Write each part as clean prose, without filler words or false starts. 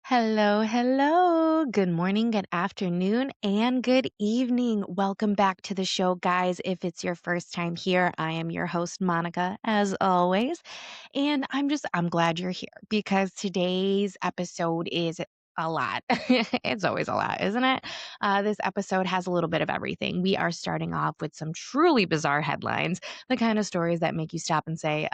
Hello, hello. Good morning, good afternoon, and good evening. Welcome back to the show, guys. If it's your first time here, I am your host, Monica, as always. And I'm glad you're here because today's episode is a lot. It's always a lot, isn't it? This episode has a little bit of everything. We are starting off with some truly bizarre headlines, the kind of stories that make you stop and say,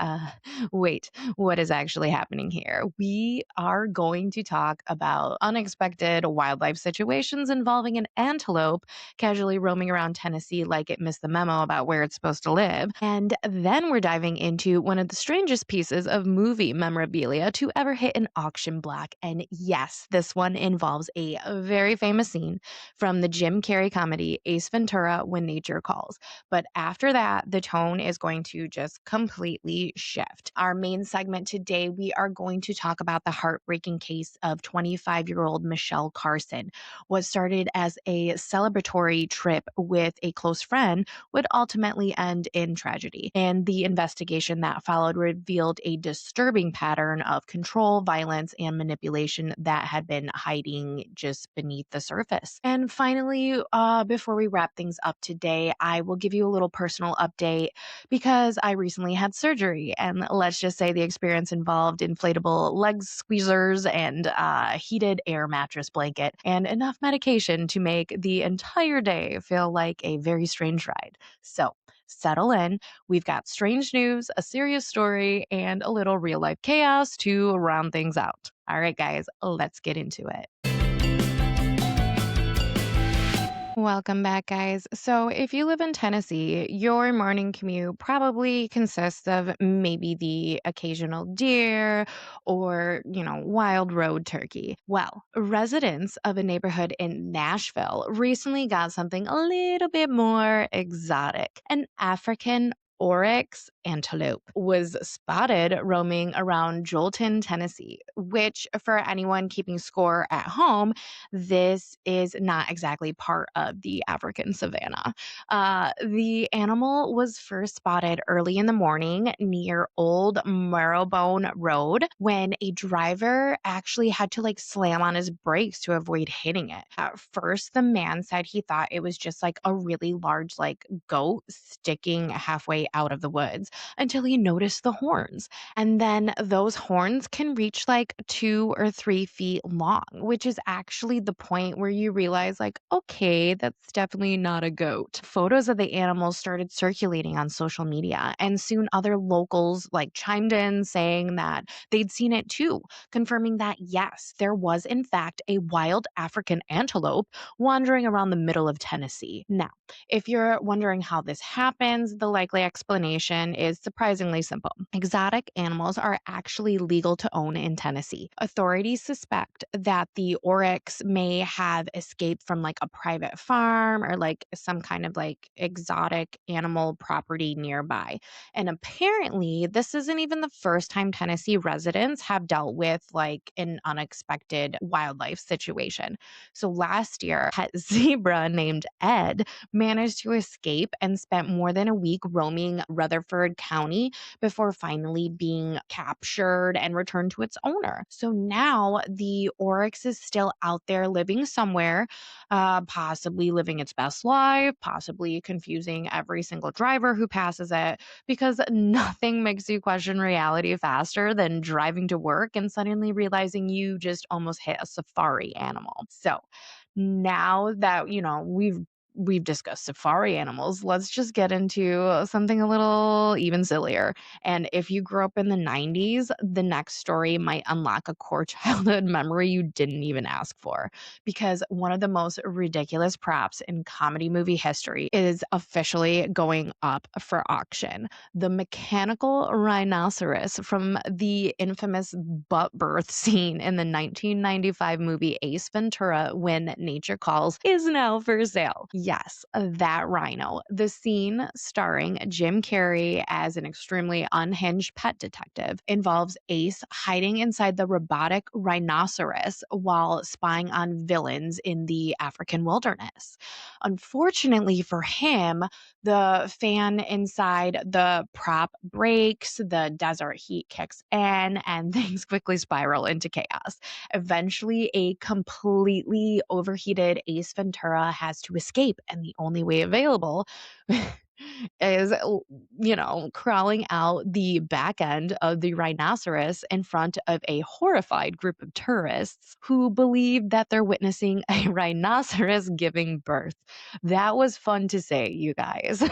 wait, what is actually happening here? We are going to talk about unexpected wildlife situations involving an antelope casually roaming around Tennessee like it missed the memo about where it's supposed to live. And then we're diving into one of the strangest pieces of movie memorabilia to ever hit an auction block. And yes, this one involves a very famous scene from the Jim Carrey comedy Ace Ventura, When Nature Calls. But after that, the tone is going to just completely shift. Our main segment today, we are going to talk about the heartbreaking case of 25-year-old Michele Carson. What started as a celebratory trip with a close friend would ultimately end in tragedy. And the investigation that followed revealed a disturbing pattern of control, violence, and manipulation that had been hiding just beneath the surface. And finally, before we wrap things up today, I will give you a little personal update because I recently had surgery. And let's just say the experience involved inflatable leg squeezers and a heated air mattress blanket and enough medication to make the entire day feel like a very strange ride. So settle in. We've got strange news, a serious story, and a little real life chaos to round things out. All right, guys, let's get into it. Welcome back, guys. So, if you live in Tennessee, your morning commute probably consists of maybe the occasional deer or, wild road turkey. Well, residents of a neighborhood in Nashville recently got something a little bit more exotic. An African oryx antelope was spotted roaming around Jolton, Tennessee, which, for anyone keeping score at home, this is not exactly part of the African savanna. The animal was first spotted early in the morning near Old Marrowbone Road when a driver actually had to slam on his brakes to avoid hitting it. At first, the man said he thought it was just a really large goat sticking halfway out of the woods until he noticed the horns. And then those horns can reach 2 or 3 feet long, which is actually the point where you realize, okay, that's definitely not a goat. Photos of the animals started circulating on social media, and soon other locals chimed in saying that they'd seen it too, confirming that yes, there was in fact a wild African antelope wandering around the middle of Tennessee. Now, if you're wondering how this happens, the likely explanation is surprisingly simple. Exotic animals are actually legal to own in Tennessee. Authorities suspect that the oryx may have escaped from a private farm or some kind of exotic animal property nearby. And apparently, this isn't even the first time Tennessee residents have dealt with an unexpected wildlife situation. So last year, a pet zebra named Ed managed to escape and spent more than a week roaming Rutherford County before finally being captured and returned to its owner. So now the oryx is still out there living somewhere, possibly living its best life, possibly confusing every single driver who passes it, because nothing makes you question reality faster than driving to work and suddenly realizing you just almost hit a safari animal. So now that, we've discussed safari animals, let's just get into something a little even sillier. And if you grew up in the 90s, the next story might unlock a core childhood memory you didn't even ask for. Because one of the most ridiculous props in comedy movie history is officially going up for auction. The mechanical rhinoceros from the infamous butt birth scene in the 1995 movie Ace Ventura, When Nature Calls, is now for sale. Yes, that rhino. The scene starring Jim Carrey as an extremely unhinged pet detective involves Ace hiding inside the robotic rhinoceros while spying on villains in the African wilderness. Unfortunately for him, the fan inside the prop breaks, the desert heat kicks in, and things quickly spiral into chaos. Eventually, a completely overheated Ace Ventura has to escape, and the only way available is, crawling out the back end of the rhinoceros in front of a horrified group of tourists who believe that they're witnessing a rhinoceros giving birth. That was fun to say, you guys.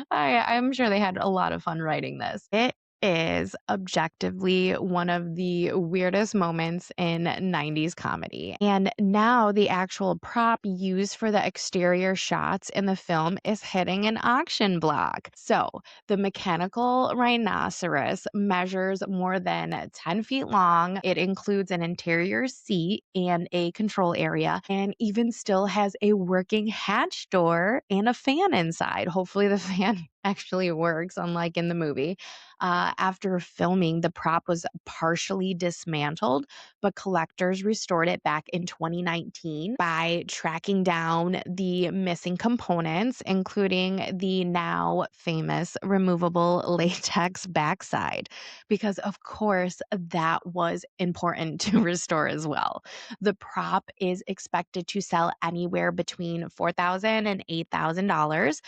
I'm sure they had a lot of fun writing this. It is objectively one of the weirdest moments in 90s comedy. And now the actual prop used for the exterior shots in the film is hitting an auction block. So the mechanical rhinoceros measures more than 10 feet long. It includes an interior seat and a control area, and even still has a working hatch door and a fan inside. Hopefully, the fan actually works, unlike in the movie. After filming, the prop was partially dismantled, but collectors restored it back in 2019 by tracking down the missing components, including the now famous removable latex backside, because of course that was important to restore as well. The prop is expected to sell anywhere between $4,000 and $8,000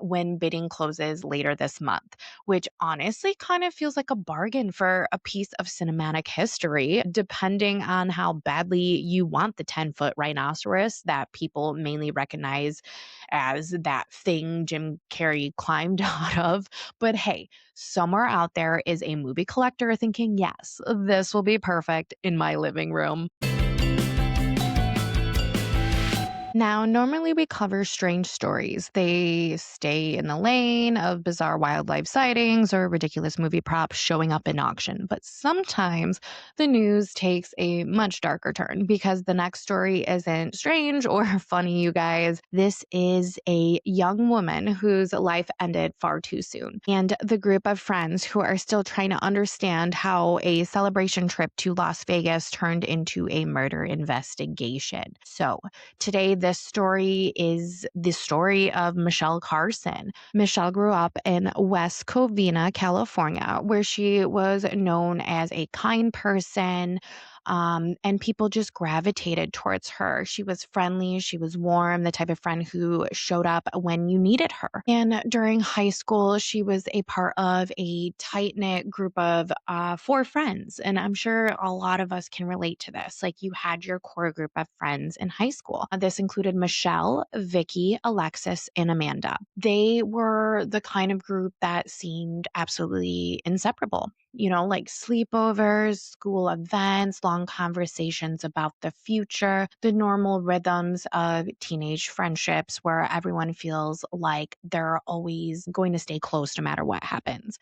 when bidding closes later this month, which honestly kind of feels like a bargain for a piece of cinematic history, depending on how badly you want the 10-foot rhinoceros that people mainly recognize as that thing Jim Carrey climbed out of. But hey, somewhere out there is a movie collector thinking, yes, this will be perfect in my living room. Now, normally we cover strange stories. They stay in the lane of bizarre wildlife sightings or ridiculous movie props showing up in auction. But sometimes the news takes a much darker turn because the next story isn't strange or funny, you guys. This is a young woman whose life ended far too soon, and the group of friends who are still trying to understand how a celebration trip to Las Vegas turned into a murder investigation. So, today, this story is the story of Michele Carson. Michelle grew up in West Covina, California, where she was known as a kind person, and people just gravitated towards her. She was friendly, she was warm, the type of friend who showed up when you needed her. And during high school, she was a part of a tight knit group of four friends. And I'm sure a lot of us can relate to this. Like, you had your core group of friends in high school. This included Michelle, Vicky, Alexis, and Amanda. They were the kind of group that seemed absolutely inseparable. Like sleepovers, school events, long conversations about the future, the normal rhythms of teenage friendships where everyone feels like they're always going to stay close no matter what happens.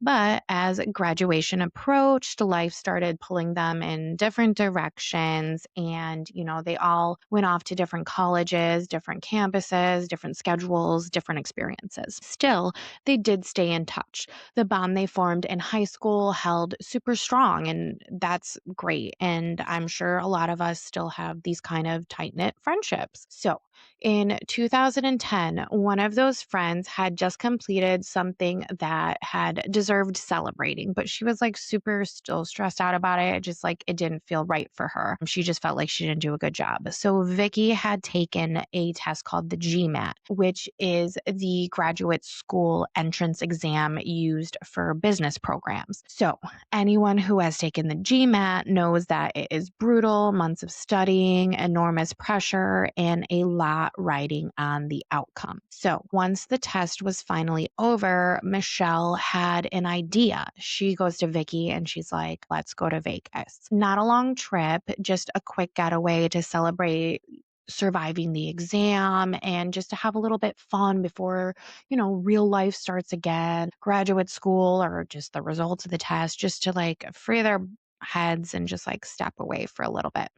But as graduation approached, life started pulling them in different directions. And, they all went off to different colleges, different campuses, different schedules, different experiences. Still, they did stay in touch. The bond they formed in high school held super strong, and that's great. And I'm sure a lot of us still have these kind of tight knit friendships. So, in 2010, one of those friends had just completed something that had deserved celebrating, but she was like super still stressed out about it. Just like it didn't feel right for her. She just felt like she didn't do a good job. So Vicky had taken a test called the GMAT, which is the graduate school entrance exam used for business programs. So anyone who has taken the GMAT knows that it is brutal, months of studying, enormous pressure, and a lot riding on the outcome. So once the test was finally over, Michelle had an idea. She goes to Vicky and she's like, let's go to Vegas. Not a long trip, just a quick getaway to celebrate surviving the exam and just to have a little bit fun before, real life starts again, graduate school, or just the results of the test, just to like free their heads and just like step away for a little bit.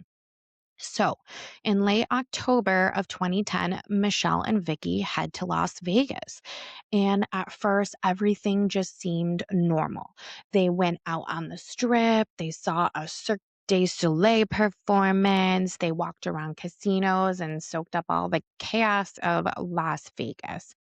So, in late October of 2010, Michelle and Vicky head to Las Vegas. And at first, everything just seemed normal. They went out on the strip, they saw a Cirque du Soleil performance, they walked around casinos and soaked up all the chaos of Las Vegas.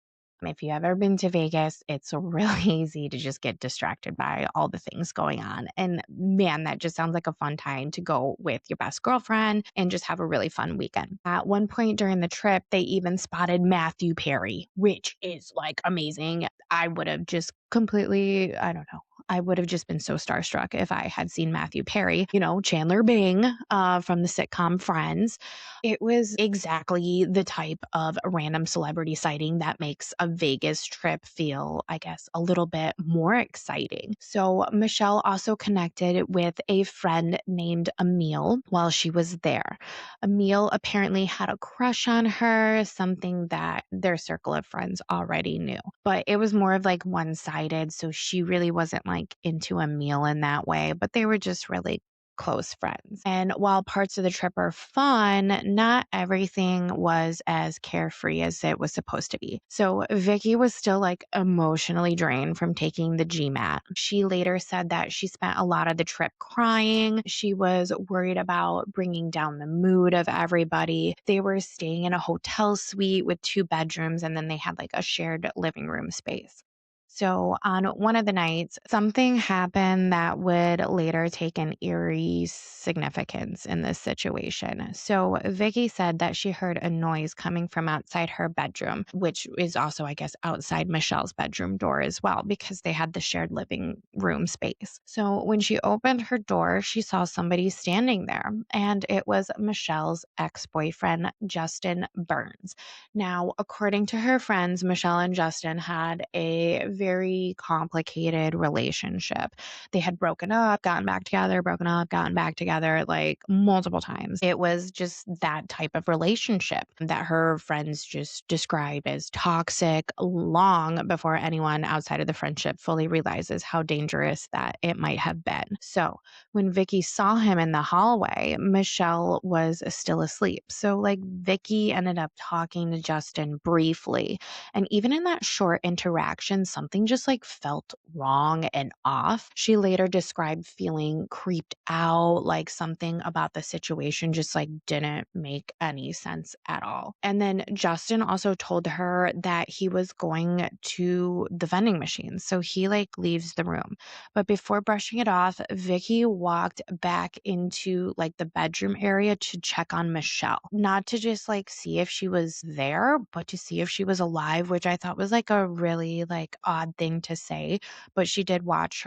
If you've ever been to Vegas, it's really easy to just get distracted by all the things going on. And man, that just sounds like a fun time to go with your best girlfriend and just have a really fun weekend. At one point during the trip, they even spotted Matthew Perry, which is like amazing. I would have just completely, I don't know. I would have just been so starstruck if I had seen Matthew Perry, Chandler Bing from the sitcom Friends. It was exactly the type of random celebrity sighting that makes a Vegas trip feel, I guess, a little bit more exciting. So, Michelle also connected with a friend named Emile while she was there. Emile apparently had a crush on her, something that their circle of friends already knew. But it was more of like one sided. So, she really wasn't like into Emile in that way, but they were just really close friends. And while parts of the trip are fun, not everything was as carefree as it was supposed to be. So Vicky was still like emotionally drained from taking the GMAT. She later said that she spent a lot of the trip crying. She was worried about bringing down the mood of everybody. They were staying in a hotel suite with two bedrooms, and then they had like a shared living room space. So, on one of the nights, something happened that would later take an eerie significance in this situation. So, Vicky said that she heard a noise coming from outside her bedroom, which is also, I guess, outside Michelle's bedroom door as well, because they had the shared living room space. So, when she opened her door, she saw somebody standing there, and it was Michelle's ex boyfriend, Justin Burns. Now, according to her friends, Michelle and Justin had a very complicated relationship. They had broken up, gotten back together, broken up, gotten back together like multiple times. It was just that type of relationship that her friends just describe as toxic long before anyone outside of the friendship fully realizes how dangerous that it might have been. So, when Vicky saw him in the hallway, Michelle was still asleep. So, like, Vicky ended up talking to Justin briefly. And even in that short interaction, something just like felt wrong and off. She later described feeling creeped out, like something about the situation just like didn't make any sense at all. And then Justin also told her that he was going to the vending machine. So he like leaves the room. But before brushing it off, Vicky walked back into like the bedroom area to check on Michelle. Not to just like see if she was there, but to see if she was alive, which I thought was like a really like odd thing to say. But she did watch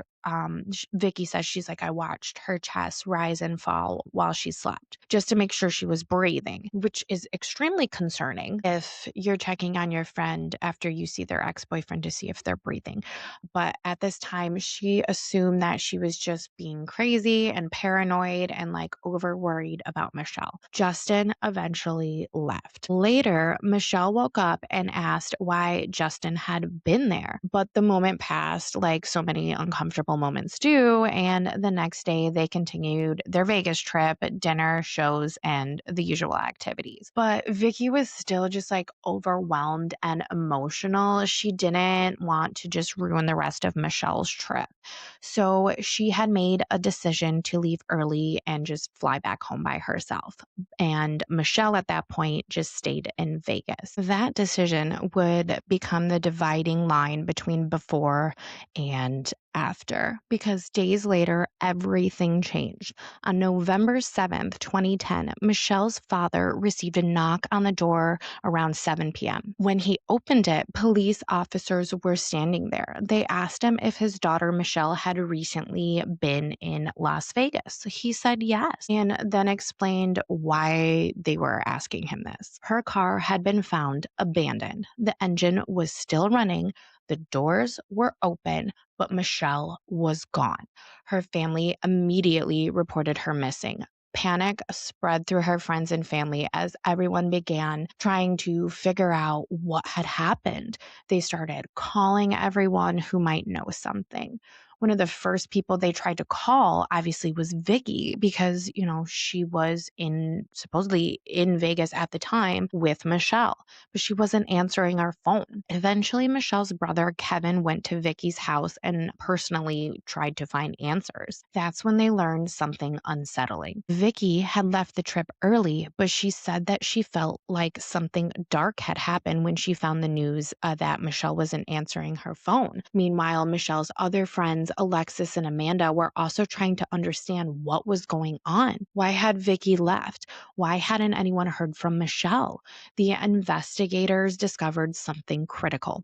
Vicky says she's like, I watched her chest rise and fall while she slept just to make sure she was breathing, which is extremely concerning if you're checking on your friend after you see their ex-boyfriend to see if they're breathing. But at this time, she assumed that she was just being crazy and paranoid and like over worried about Michelle. Justin eventually left. Later, Michelle woke up and asked why Justin had been there. But the moment passed, like so many uncomfortable moments do. And the next day, they continued their Vegas trip, dinner, shows, and the usual activities. But Vicky was still just like overwhelmed and emotional. She didn't want to just ruin the rest of Michelle's trip. So she had made a decision to leave early and just fly back home by herself. And Michelle at that point just stayed in Vegas. That decision would become the dividing line between before and after, because days later, everything changed. On November 7th, 2010, Michelle's father received a knock on the door around 7 p.m. When he opened it, police officers were standing there. They asked him if his daughter Michelle had recently been in Las Vegas. He said yes, and then explained why they were asking him this. Her car had been found abandoned. The engine was still running. The doors were open, but Michelle was gone. Her family immediately reported her missing. Panic spread through her friends and family as everyone began trying to figure out what had happened. They started calling everyone who might know something. One of the first people they tried to call obviously was Vicky because, she was in supposedly in Vegas at the time with Michelle, but she wasn't answering our phone. Eventually, Michelle's brother Kevin went to Vicky's house and personally tried to find answers. That's when they learned something unsettling. Vicky had left the trip early, but she said that she felt like something dark had happened when she found the news that Michelle wasn't answering her phone. Meanwhile, Michelle's other friends, Alexis and Amanda, were also trying to understand what was going on. Why had Vicky left? Why hadn't anyone heard from Michelle? The investigators discovered something critical.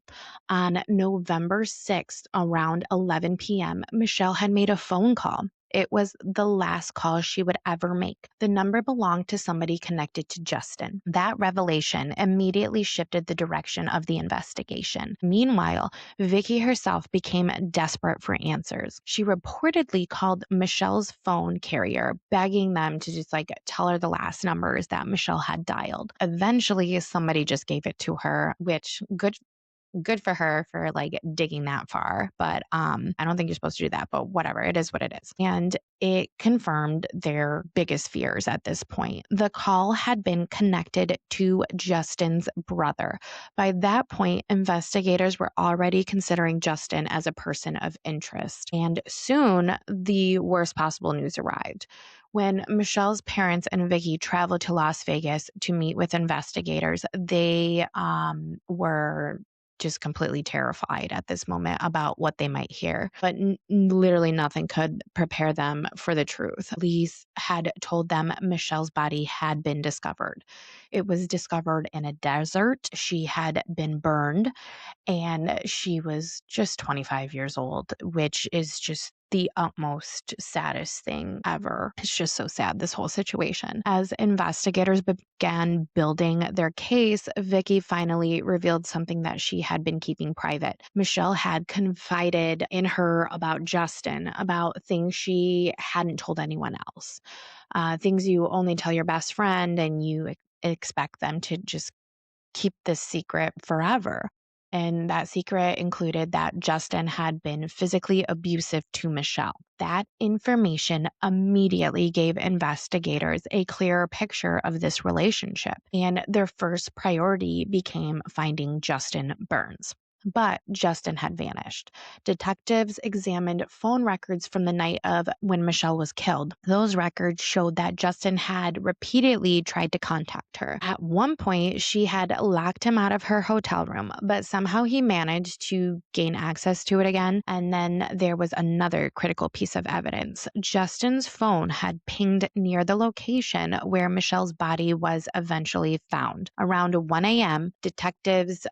On November 6th, around 11 p.m., Michelle had made a phone call. It was the last call she would ever make. The number belonged to somebody connected to Justin. That revelation immediately shifted the direction of the investigation. Meanwhile, Vicky herself became desperate for answers. She reportedly called Michelle's phone carrier, begging them to just tell her the last numbers that Michelle had dialed. Eventually, somebody just gave it to her, which good for her for digging that far, but I don't think you're supposed to do that, but whatever, it is what it is. And it confirmed their biggest fears at this point. The call had been connected to Justin's brother. By that point, investigators were already considering Justin as a person of interest, and soon the worst possible news arrived. When Michelle's parents and Vicky traveled to Las Vegas to meet with investigators, they were just completely terrified at this moment about what they might hear. But literally nothing could prepare them for the truth. Police had told them Michelle's body had been discovered. It was discovered in a desert. She had been burned, and she was just 25 years old, which is just the utmost saddest thing ever. It's just so sad, this whole situation. As investigators began building their case, Vicky finally revealed something that she had been keeping private. Michelle had confided in her about Justin, about things she hadn't told anyone else, things you only tell your best friend and you expect them to just keep this secret forever. And that secret included that Justin had been physically abusive to Michelle. That information immediately gave investigators a clearer picture of this relationship, and their first priority became finding Justin Burns. But Justin had vanished. Detectives examined phone records from the night of when Michelle was killed. Those records showed that Justin had repeatedly tried to contact her. At one point, she had locked him out of her hotel room, but somehow he managed to gain access to it again. And then there was another critical piece of evidence. Justin's phone had pinged near the location where Michelle's body was eventually found. Around 1 a.m., detectives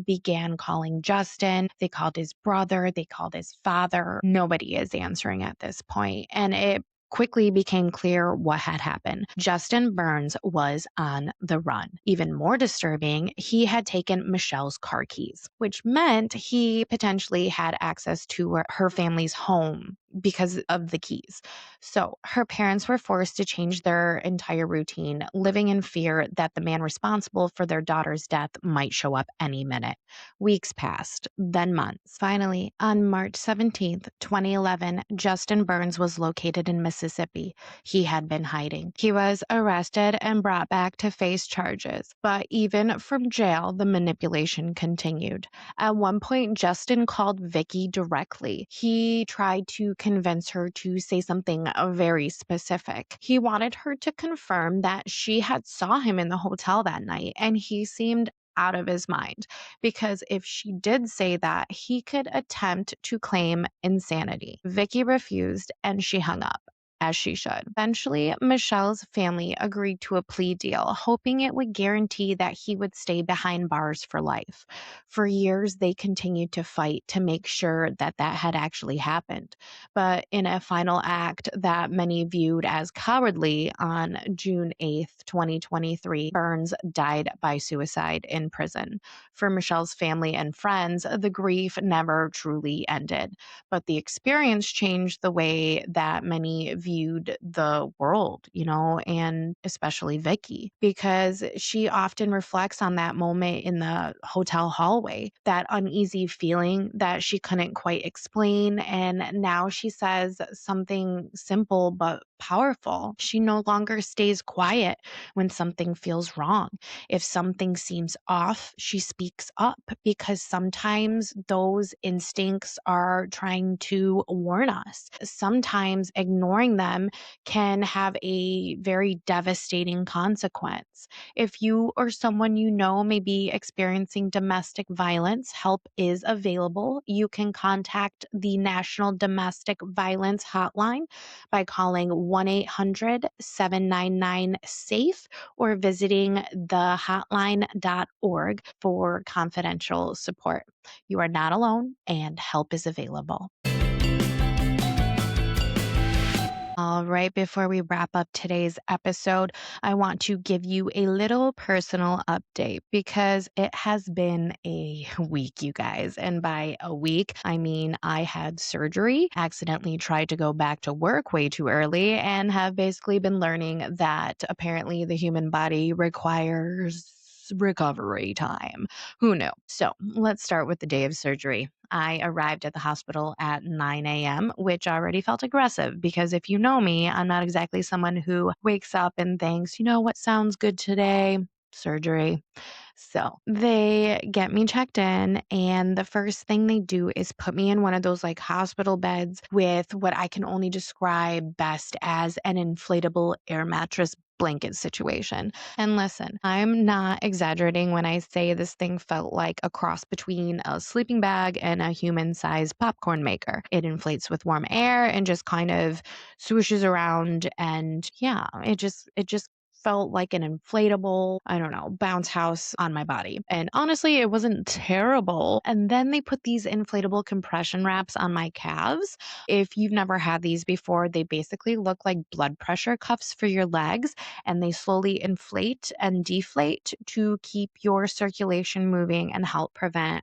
began calling Justin. They called his brother. They called his father. Nobody is answering at this point. And it quickly became clear what had happened. Justin Burns was on the run. Even more disturbing, he had taken Michelle's car keys, which meant he potentially had access to her family's home because of the keys. So her parents were forced to change their entire routine, living in fear that the man responsible for their daughter's death might show up any minute. Weeks passed, then months. Finally, on March 17th, 2011, Justin Burns was located in Mississippi. He had been hiding. He was arrested and brought back to face charges. But even from jail, the manipulation continued. At one point, Justin called Vicky directly. He tried to convince her to say something very specific. He wanted her to confirm that she had saw him in the hotel that night, and he seemed out of his mind, because if she did say that, he could attempt to claim insanity. Vicky refused and she hung up, as she should. Eventually, Michelle's family agreed to a plea deal, hoping it would guarantee that he would stay behind bars for life. For years, they continued to fight to make sure that that had actually happened. But in a final act that many viewed as cowardly, on June 8th, 2023, Burns died by suicide in prison. For Michelle's family and friends, the grief never truly ended, but the experience changed the way that many viewed viewed the world, and especially Vicky, because she often reflects on that moment in the hotel hallway, that uneasy feeling that she couldn't quite explain. And now she says something simple but powerful. She no longer stays quiet when something feels wrong. If something seems off, she speaks up because sometimes those instincts are trying to warn us. Sometimes ignoring them can have a very devastating consequence. If you or someone you know may be experiencing domestic violence, help is available. You can contact the National Domestic Violence Hotline by calling 1-800-799-SAFE or visiting thehotline.org for confidential support. You are not alone and help is available. All right, before we wrap up today's episode, I want to give you a little personal update because it has been a week, you guys. And by a week, I mean I had surgery, accidentally tried to go back to work way too early, and have basically been learning that apparently the human body requires recovery time. Who knew? So let's start with the day of surgery. I arrived at the hospital at 9 a.m., which already felt aggressive because if you know me, I'm not exactly someone who wakes up and thinks, you know what sounds good today? Surgery. So they get me checked in, and the first thing they do is put me in one of those like hospital beds with what I can only describe best as an inflatable air mattress blanket situation. And listen, I'm not exaggerating when I say this thing felt like a cross between a sleeping bag and a human sized popcorn maker. It inflates with warm air and just kind of swooshes around. And yeah, it just felt like an inflatable, I don't know, bounce house on my body. And honestly, it wasn't terrible. And then they put these inflatable compression wraps on my calves. If you've never had these before, they basically look like blood pressure cuffs for your legs, and they slowly inflate and deflate to keep your circulation moving and help prevent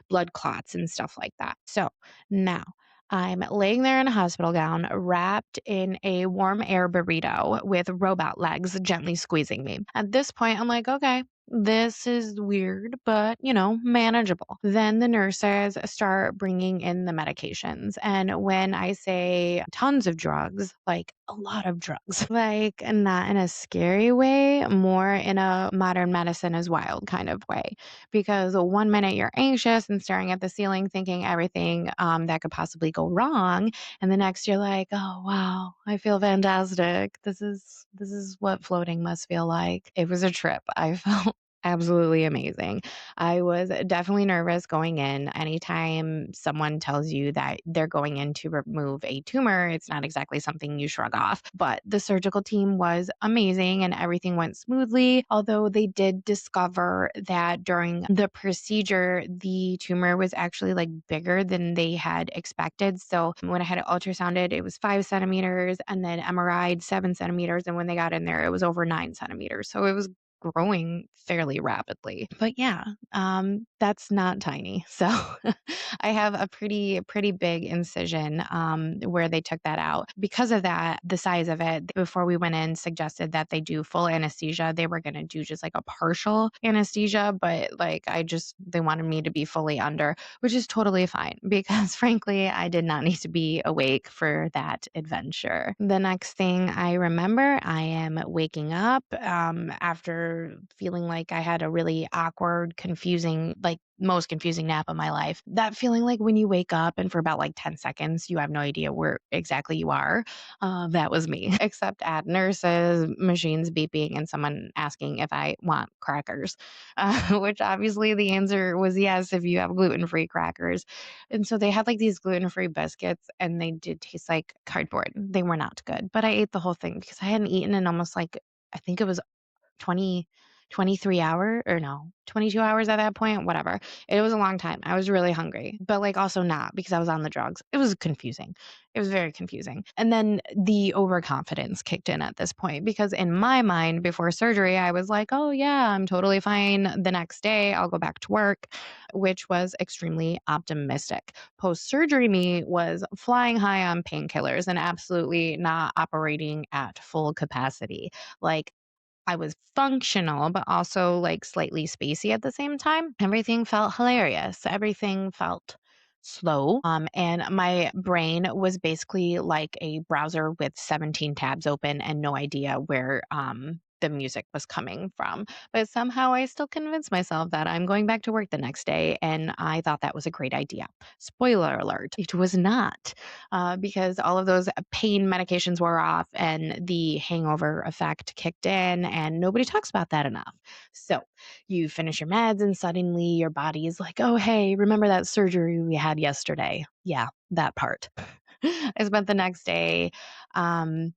blood clots and stuff like that. So now, I'm laying there in a hospital gown, wrapped in a warm air burrito with robot legs gently squeezing me. At this point, I'm like, okay, this is weird, but manageable. Then the nurses start bringing in the medications. And when I say tons of drugs, like a lot of drugs, like not in a scary way, more in a modern medicine is wild kind of way. Because 1 minute you're anxious and staring at the ceiling, thinking everything that could possibly go wrong, and the next you're like, oh wow, I feel fantastic. This is what floating must feel like. It was a trip. I felt absolutely amazing. I was definitely nervous going in. Anytime someone tells you that they're going in to remove a tumor, it's not exactly something you shrug off. But the surgical team was amazing and everything went smoothly. Although they did discover that during the procedure, the tumor was actually like bigger than they had expected. So when I had it ultrasounded, it was 5 centimeters, and then MRI'd 7 centimeters. And when they got in there, it was over 9 centimeters. So it was growing fairly rapidly. But yeah, that's not tiny. So I have a pretty big incision where they took that out. Because of that, the size of it, before we went in, suggested that they do full anesthesia. They were going to do just like a partial anesthesia, but like they wanted me to be fully under, which is totally fine because frankly, I did not need to be awake for that adventure. The next thing I remember, I am waking up after feeling like I had a really awkward, confusing, like most confusing nap of my life. That feeling like when you wake up and for about like 10 seconds, you have no idea where exactly you are. That was me, except add nurses, machines beeping, and someone asking if I want crackers, which obviously the answer was yes if you have gluten-free crackers. And so they had like these gluten-free biscuits and they did taste like cardboard. They were not good, but I ate the whole thing because I hadn't eaten in almost like, I think it was 20 23 hour or no, 22 hours at that point, whatever. It was a long time. I was really hungry, but like also not because I was on the drugs. It was confusing. It was very confusing. And then the overconfidence kicked in at this point because in my mind before surgery, I was like, oh yeah, I'm totally fine. The next day I'll go back to work, which was extremely optimistic. Post surgery me was flying high on painkillers and absolutely not operating at full capacity. Like I was functional, but also like slightly spacey at the same time. Everything felt hilarious. Everything felt slow. And my brain was basically like a browser with 17 tabs open and no idea where the music was coming from. But somehow I still convinced myself that I'm going back to work the next day. And I thought that was a great idea. Spoiler alert, it was not because all of those pain medications wore off and the hangover effect kicked in, and nobody talks about that enough. So you finish your meds, and suddenly your body is like, oh, hey, remember that surgery we had yesterday? Yeah, that part. I spent the next day, um,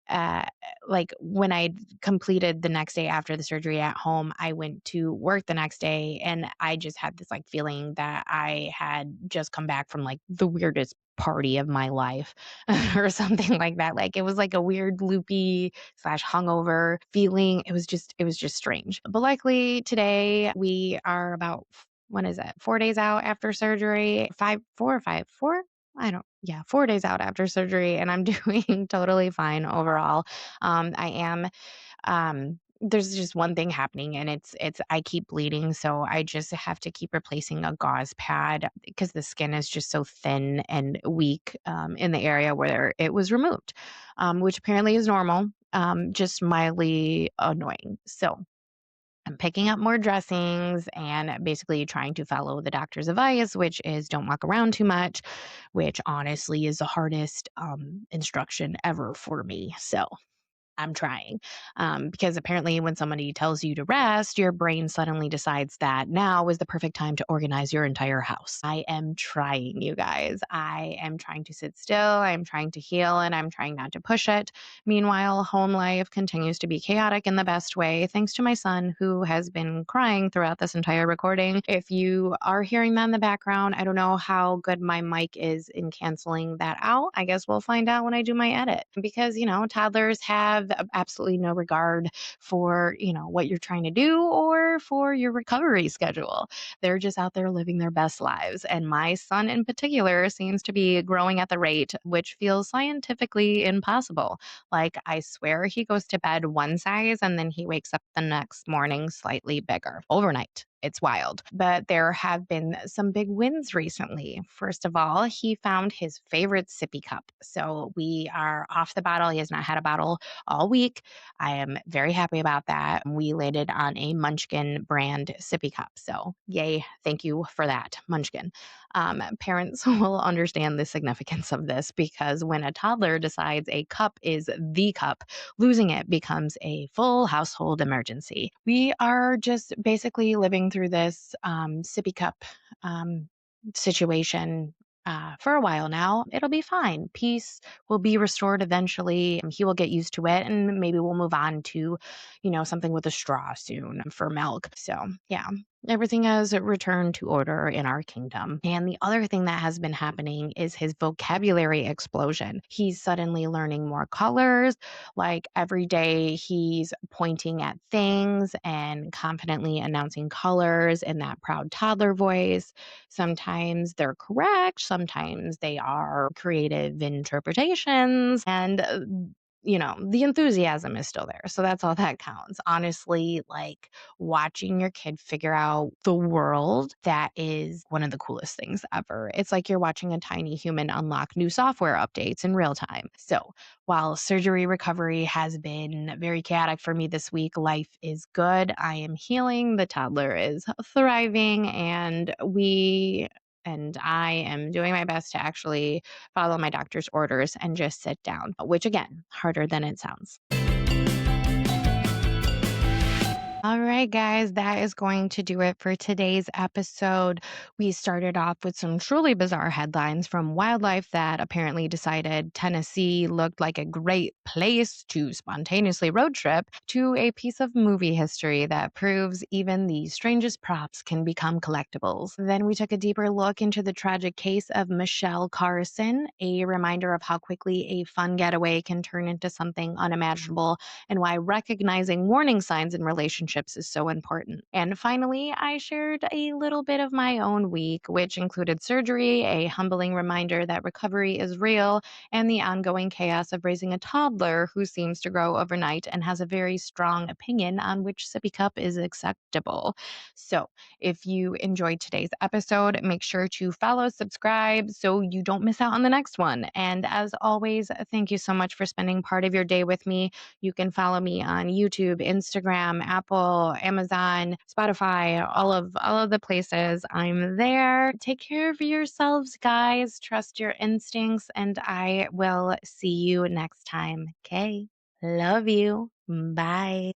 uh, like when I completed the next day after the surgery at home, I went to work the next day and I just had this like feeling that I had just come back from like the weirdest party of my life or something like that. Like it was like a weird loopy slash hungover feeling. It was just strange. But luckily today we are about when is it? 4 days out after surgery, five, 4 or 5, 4. I don't, yeah, 4 days out after surgery, and I'm doing totally fine overall. I am there's just one thing happening and it's I keep bleeding, so I just have to keep replacing a gauze pad because the skin is just so thin and weak in the area where it was removed, which apparently is normal, just mildly annoying. So I'm picking up more dressings and basically trying to follow the doctor's advice, which is don't walk around too much, which honestly is the hardest instruction ever for me. So I'm trying. Because apparently, when somebody tells you to rest, your brain suddenly decides that now is the perfect time to organize your entire house. I am trying, you guys. I am trying to sit still. I'm trying to heal and I'm trying not to push it. Meanwhile, home life continues to be chaotic in the best way, thanks to my son, who has been crying throughout this entire recording. If you are hearing that in the background, I don't know how good my mic is in canceling that out. I guess we'll find out when I do my edit because, toddlers have absolutely no regard for, what you're trying to do or for your recovery schedule. They're just out there living their best lives. And my son in particular seems to be growing at the rate which feels scientifically impossible. Like, I swear he goes to bed one size and then he wakes up the next morning slightly bigger overnight. It's wild. But there have been some big wins recently. First of all, he found his favorite sippy cup. So we are off the bottle. He has not had a bottle all week. I am very happy about that. We landed on a Munchkin brand sippy cup. So yay. Thank you for that, Munchkin. Parents will understand the significance of this because when a toddler decides a cup is the cup, losing it becomes a full household emergency. We are just basically living through this sippy cup situation for a while now. It'll be fine. Peace will be restored eventually. He will get used to it, and maybe we'll move on to, something with a straw soon for milk. So, yeah. Everything has returned to order in our kingdom. And the other thing that has been happening is his vocabulary explosion. He's suddenly learning more colors. Like every day, he's pointing at things and confidently announcing colors in that proud toddler voice. Sometimes they're correct, sometimes they are creative interpretations. And the enthusiasm is still there. So that's all that counts. Honestly, like watching your kid figure out the world, that is one of the coolest things ever. It's like you're watching a tiny human unlock new software updates in real time. So while surgery recovery has been very chaotic for me this week, life is good. I am healing. The toddler is thriving, and I am doing my best to actually follow my doctor's orders and just sit down, which again, harder than it sounds. All right, guys, that is going to do it for today's episode. We started off with some truly bizarre headlines from wildlife that apparently decided Tennessee looked like a great place to spontaneously road trip, to a piece of movie history that proves even the strangest props can become collectibles. Then we took a deeper look into the tragic case of Michele Carson, a reminder of how quickly a fun getaway can turn into something unimaginable and why recognizing warning signs in relationships is so important. And finally, I shared a little bit of my own week, which included surgery, a humbling reminder that recovery is real, and the ongoing chaos of raising a toddler who seems to grow overnight and has a very strong opinion on which sippy cup is acceptable. So, if you enjoyed today's episode, make sure to follow, subscribe so you don't miss out on the next one. And as always, thank you so much for spending part of your day with me. You can follow me on YouTube, Instagram, Apple, Amazon, Spotify, all of the places. I'm there. Take care of yourselves, guys. Trust your instincts, and I will see you next time. Okay. Love you. Bye.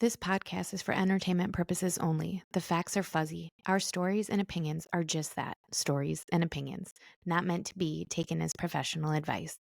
This podcast is for entertainment purposes only. The facts are fuzzy. Our stories and opinions are just that, stories and opinions, not meant to be taken as professional advice.